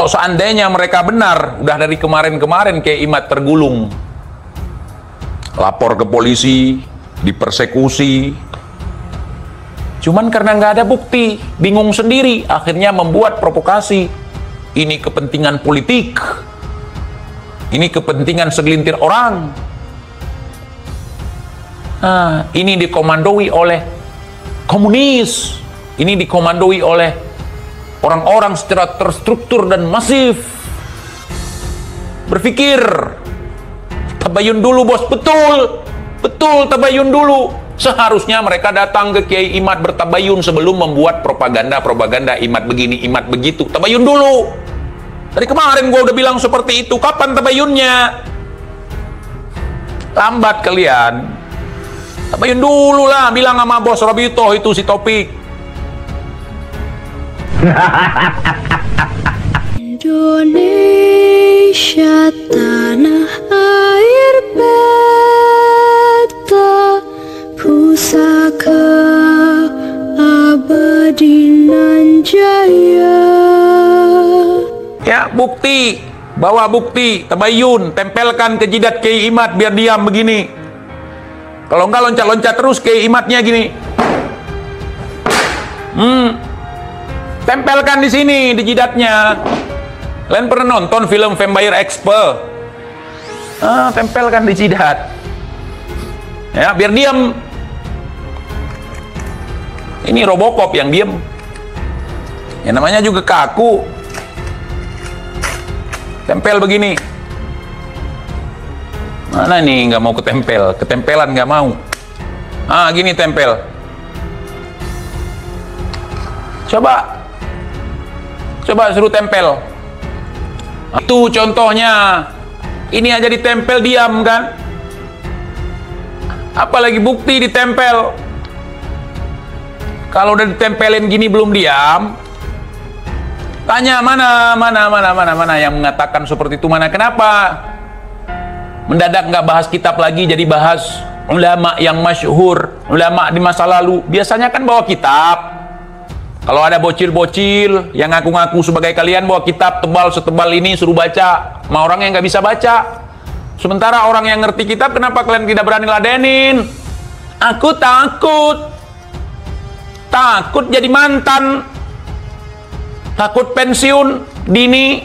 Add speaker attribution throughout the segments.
Speaker 1: Kalau seandainya mereka benar, udah dari kemarin-kemarin kayak Imad tergulung. Lapor ke polisi, dipersekusi. Cuman karena nggak ada bukti, bingung sendiri, akhirnya membuat provokasi. Ini kepentingan politik. Ini kepentingan segelintir orang. Nah, ini dikomandoi oleh komunis. Ini dikomandoi oleh orang-orang secara terstruktur dan masif. Berpikir, tabayun dulu bos, betul tabayun dulu. Seharusnya mereka datang ke Kiai Imad bertabayun sebelum membuat propaganda Imad begini, Imad begitu. Tabayun dulu. Dari kemarin gua udah bilang seperti itu. Kapan tabayunnya? Lambat kalian. Tabayun dulu lah, bilang sama bos Robito itu si Topik.
Speaker 2: Indonesia tanah air beta, pusaka abadi nan jaya.
Speaker 1: Ya, bukti, bawa bukti, tabayun, tempelkan ke jidat Kiai Imad biar diam begini. Kalau enggak loncat-loncat terus Kiai Imadnya gini. Tempelkan di sini, di jidatnya. Kalian pernah nonton film Vampire Expert? Tempelkan di jidat. Ya, biar diam. Ini Robocop yang diam. Ya namanya juga kaku. Tempel begini. Mana nih nggak mau ketempel? Ketempelan nggak mau. Gini tempel. Coba suruh tempel. Itu contohnya. Ini aja ditempel diam kan? Apalagi bukti ditempel. Kalau udah ditempelin gini belum diam, tanya mana yang mengatakan seperti itu, mana, kenapa? Mendadak nggak bahas kitab lagi, jadi bahas ulama yang masyhur, ulama di masa lalu. Biasanya kan bawa kitab. Kalau ada bocil-bocil yang ngaku-ngaku sebagai kalian bawa kitab tebal setebal ini suruh baca, sama orang yang nggak bisa baca. Sementara orang yang ngerti kitab, kenapa kalian tidak berani ladenin? Aku takut jadi mantan, takut pensiun dini,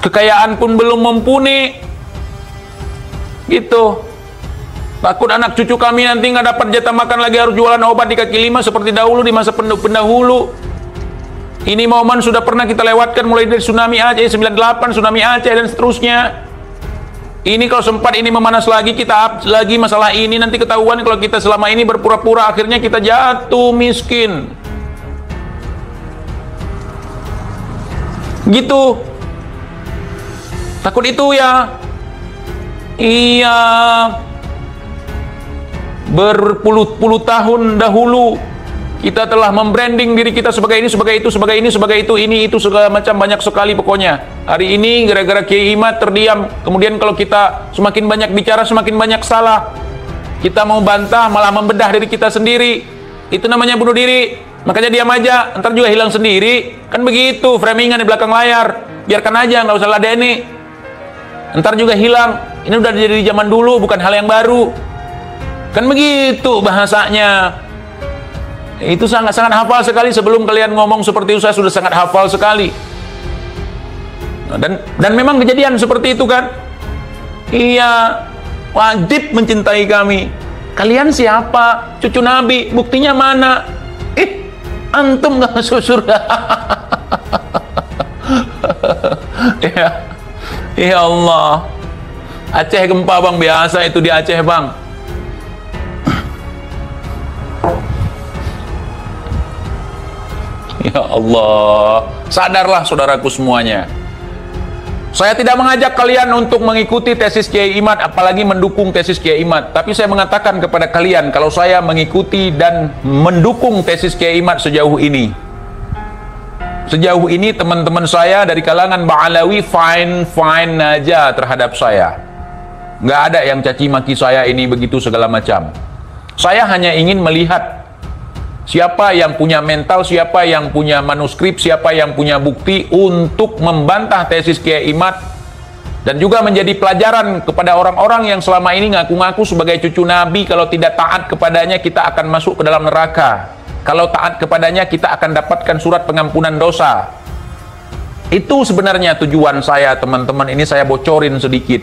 Speaker 1: kekayaan pun belum mumpuni, gitu. Takut anak cucu kami nanti nggak dapat jatah makan lagi, harus jualan obat di kaki lima seperti dahulu di masa pendahulu. Ini momen sudah pernah kita lewatkan mulai dari tsunami Aceh 98, tsunami Aceh dan seterusnya. Ini kalau sempat ini memanas lagi, kita lagi masalah ini, nanti ketahuan kalau kita selama ini berpura-pura, akhirnya kita jatuh miskin. Gitu. Takut itu ya. Iya. Berpuluh-puluh tahun dahulu kita telah membranding diri kita sebagai ini, sebagai itu, sebagai ini, sebagai itu, ini, itu, segala macam, banyak sekali pokoknya. Hari ini gara-gara Kiai Imad terdiam, kemudian kalau kita semakin banyak bicara, semakin banyak salah. Kita mau bantah, malah membedah diri kita sendiri. Itu namanya bunuh diri. Makanya diam aja, ntar juga hilang sendiri. Kan begitu, framingan di belakang layar. Biarkan aja, nggak usah ladeni. Ntar juga hilang. Ini udah jadi zaman dulu, bukan hal yang baru. Kan begitu bahasanya. Itu sangat-sangat hafal sekali. Sebelum kalian ngomong seperti itu, saya sudah sangat hafal sekali. Dan memang kejadian seperti itu kan. Iya, wajib mencintai kami. Kalian siapa? Cucu Nabi. Buktinya mana? Antum gak masuk surga. Ya Allah. Aceh gempa bang, biasa itu di Aceh bang. Ya Allah, sadarlah saudaraku semuanya. Saya tidak mengajak kalian untuk mengikuti tesis Kiai Imad, apalagi mendukung tesis Kiai Imad. Tapi saya mengatakan kepada kalian, kalau saya mengikuti dan mendukung tesis Kiai Imad sejauh ini. Sejauh ini teman-teman saya dari kalangan Ba'alawi fine aja terhadap saya. Nggak ada yang caci maki saya ini begitu segala macam. Saya hanya ingin melihat Siapa yang punya mental, siapa yang punya manuskrip, siapa yang punya bukti untuk membantah tesis Kiai Imad dan juga menjadi pelajaran kepada orang-orang yang selama ini ngaku-ngaku sebagai cucu Nabi. Kalau tidak taat kepadanya, kita akan masuk ke dalam neraka. Kalau taat kepadanya, kita akan dapatkan surat pengampunan dosa. Itu sebenarnya tujuan saya, teman-teman. Ini saya bocorin sedikit.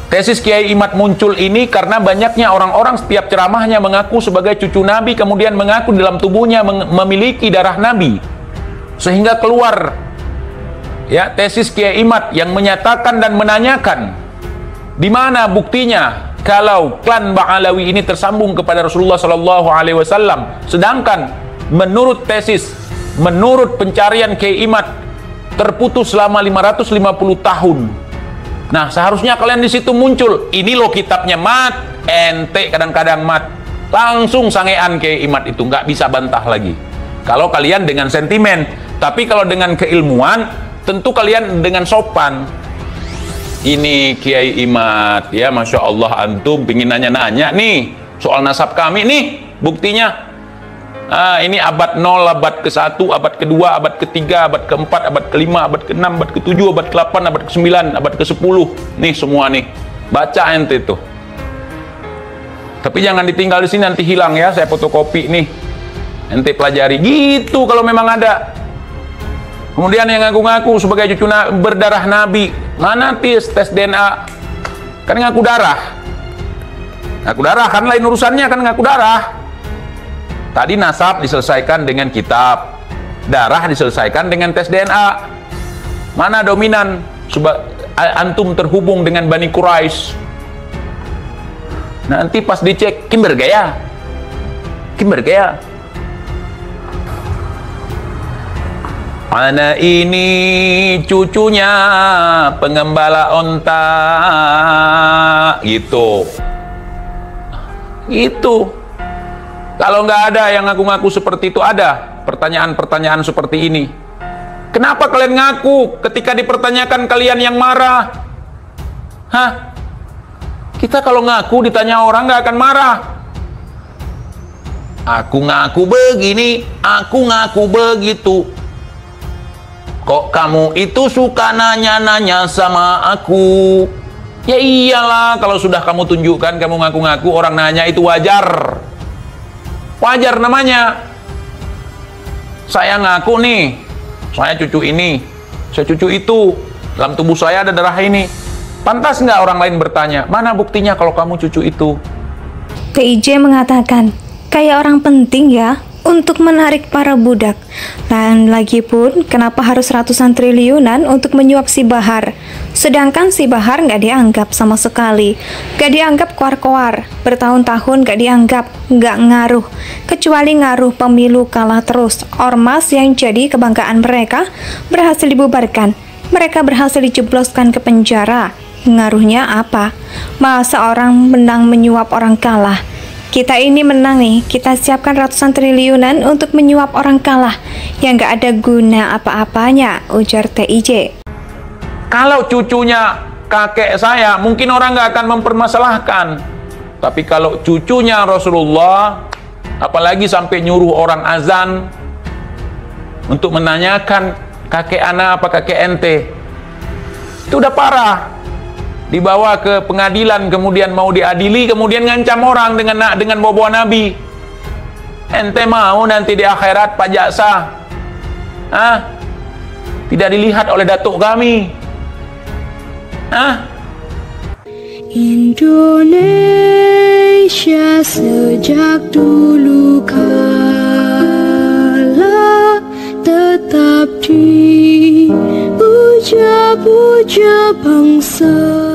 Speaker 1: Tesis Kiai Imad muncul ini karena banyaknya orang-orang setiap ceramahnya mengaku sebagai cucu Nabi, kemudian mengaku dalam tubuhnya memiliki darah Nabi. Sehingga keluar ya tesis Kiai Imad yang menyatakan dan menanyakan, di mana buktinya kalau klan Ba'alawi ini tersambung kepada Rasulullah Sallallahu Alaihi Wasallam, sedangkan menurut tesis, menurut pencarian Kiai Imad terputus selama 550 tahun. Nah, seharusnya kalian di situ muncul. Ini loh kitabnya, Mat. Ente kadang-kadang, Mat. Langsung sangean Kiai Imad itu, nggak bisa bantah lagi. Kalau kalian dengan sentimen, tapi kalau dengan keilmuan, tentu kalian dengan sopan. Ini Kiai Imad, ya, Masya Allah, antum pingin nanya-nanya nih soal nasab kami nih, buktinya. Ini abad 0, abad ke-1, abad ke-2, abad ke-3, abad ke-4, abad ke-5, abad ke-6, abad ke-7, abad ke-8, abad ke-9, abad ke-10. Nih semua nih. Baca ente itu. Tapi jangan ditinggal di sini, nanti hilang ya. Saya fotokopi nih. Ente pelajari. Gitu kalau memang ada. Kemudian yang ngaku-ngaku sebagai cucu berdarah Nabi. Mana tes DNA? Kan ngaku darah. Ngaku darah kan lain urusannya, kan ngaku darah. Tadi nasab diselesaikan dengan kitab, darah diselesaikan dengan tes DNA. Mana dominan? Antum terhubung dengan Bani Quraisy. Nanti pas dicek, Kimber gaya. Ana ini cucunya pengembala onta, gitu. Kalau nggak ada yang ngaku-ngaku seperti itu, ada pertanyaan-pertanyaan seperti ini. Kenapa kalian ngaku ketika dipertanyakan kalian yang marah? Hah? Kita kalau ngaku ditanya orang nggak akan marah. Aku ngaku begini, aku ngaku begitu. Kok kamu itu suka nanya-nanya sama aku? Ya iyalah, kalau sudah kamu tunjukkan, kamu ngaku-ngaku, orang nanya itu wajar. Wajar namanya. Saya ngaku nih, saya cucu ini, saya cucu itu, dalam tubuh saya ada darah ini. Pantas nggak orang lain bertanya, mana buktinya kalau kamu cucu itu?
Speaker 3: TIJ mengatakan, kayak orang penting ya untuk menarik para budak. Dan lagi pun, kenapa harus ratusan triliunan untuk menyuap si Bahar? Sedangkan si Bahar nggak dianggap sama sekali. Nggak dianggap koar-koar. Bertahun-tahun nggak dianggap, nggak ngaruh. Kecuali ngaruh pemilu kalah terus. Ormas yang jadi kebanggaan mereka berhasil dibubarkan. Mereka berhasil dijebloskan ke penjara. Ngaruhnya apa? Masa orang menang menyuap orang kalah? Kita ini menang nih, kita siapkan ratusan triliunan untuk menyuap orang kalah yang nggak ada guna apa-apanya, ujar TIJ.
Speaker 1: Kalau cucunya kakek saya, mungkin orang nggak akan mempermasalahkan. Tapi kalau cucunya Rasulullah, apalagi sampai nyuruh orang azan untuk menanyakan kakek ana apa kakek ente, itu udah parah. Dibawa ke pengadilan, kemudian mau diadili, kemudian ngancam orang dengan bawa Nabi. Ente mau nanti di akhirat Pak Jaksa, tidak dilihat oleh datuk kami.
Speaker 2: Indonesia sejak dulu kala tetap dipuja-puja bangsa.